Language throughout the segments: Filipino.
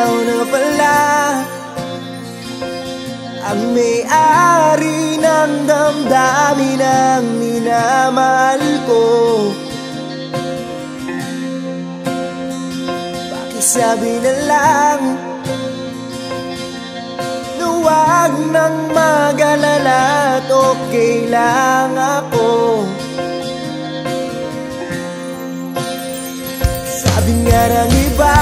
Ikaw na pala ang may-ari ng damdamin ng minamahal ko. Pakisabi na lang na huwag nang mag-alala at okay lang ako. Sabi nga ng iba,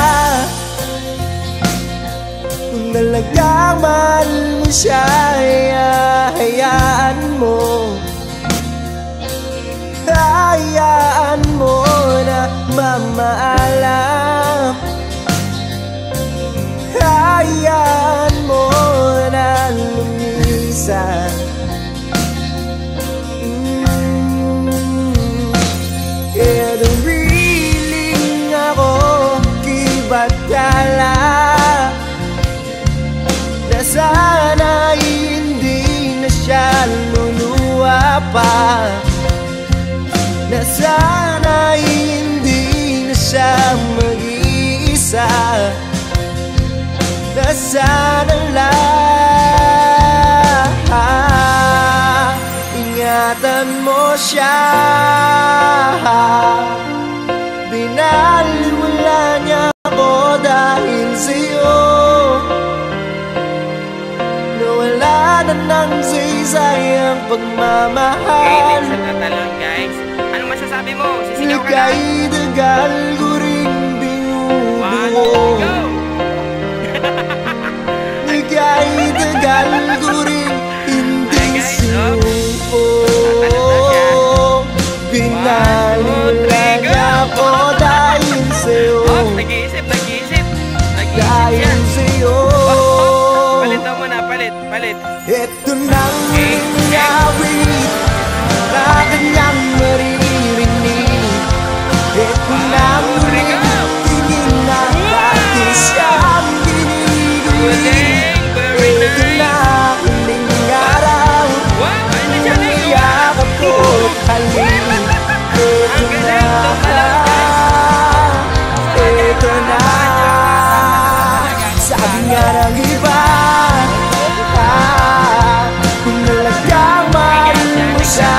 kung talagang mahal mo siya, hayaan mo. Hayaan mo na mamaalam. Hayaan mo na lumisan. Kaya nariling ako kibatala na sana hindi na siya luluwa pa, na sana hindi na siya mag-iisa, na sana lang ingatan mo siya. Binaliwala niya ako dahil sa'yo, nawala na ng saysay ang pagmamahal. Okay, next na lang guys. Anong masasabi mo? Sisigaw ka na? Ika'y dagal ko rin binubuo. 1, 2, go! Ika'y dagal ko rin hindi sinupo. Binaliwala niya ako dahil sa'yo. Oh, nag-iisip. Dahil sa'yo. Palit daw mo na, palit. Ito nang awit na kanyang maririnig. Ito nang tingin na dati siyang ginigilig. Ito na huling araw, umiyakap ko't halik. Ito na, sabi nga ng iba, kung talagang mahal mo siya,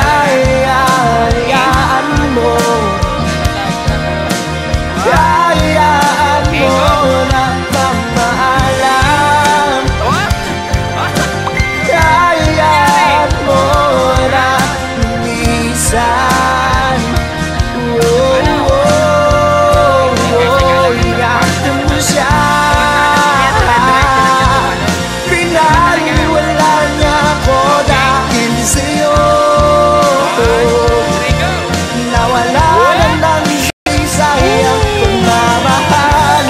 hayaan mo. Hayaan mo na mamaalam. Hayaan mo na lumisan. Ingatan mo siya. Pinaliwala niya ako dahil sa'yo, nawala na ng saysay ang pagmamahal.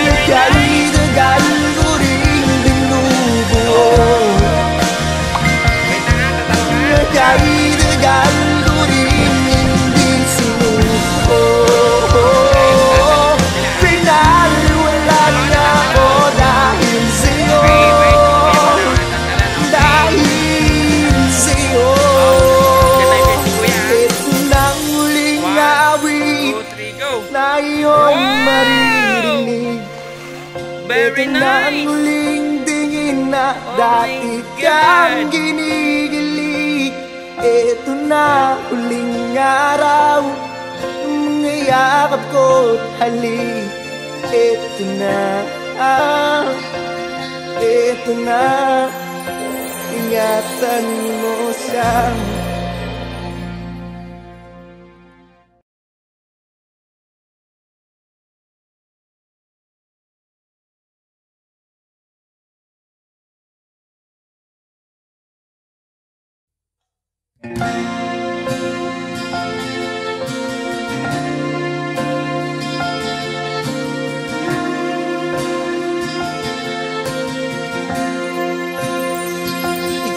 Ika'y dagal ko rin binubuo. Ika'y dagal ko rin hindi sinuko. Pinaliwala niya ako dahil sa'yo, dahil sa'yo. Ito nang huling awit 2, 3, go! na iyon maririnig. Very Ito na ang nice! huling tingin na Oh dati my kang God. ginigilig. Ito na huling araw, mga yakap ko't halik. Ito na, ito na, ingatan mo siya.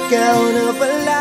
Ikaw na pala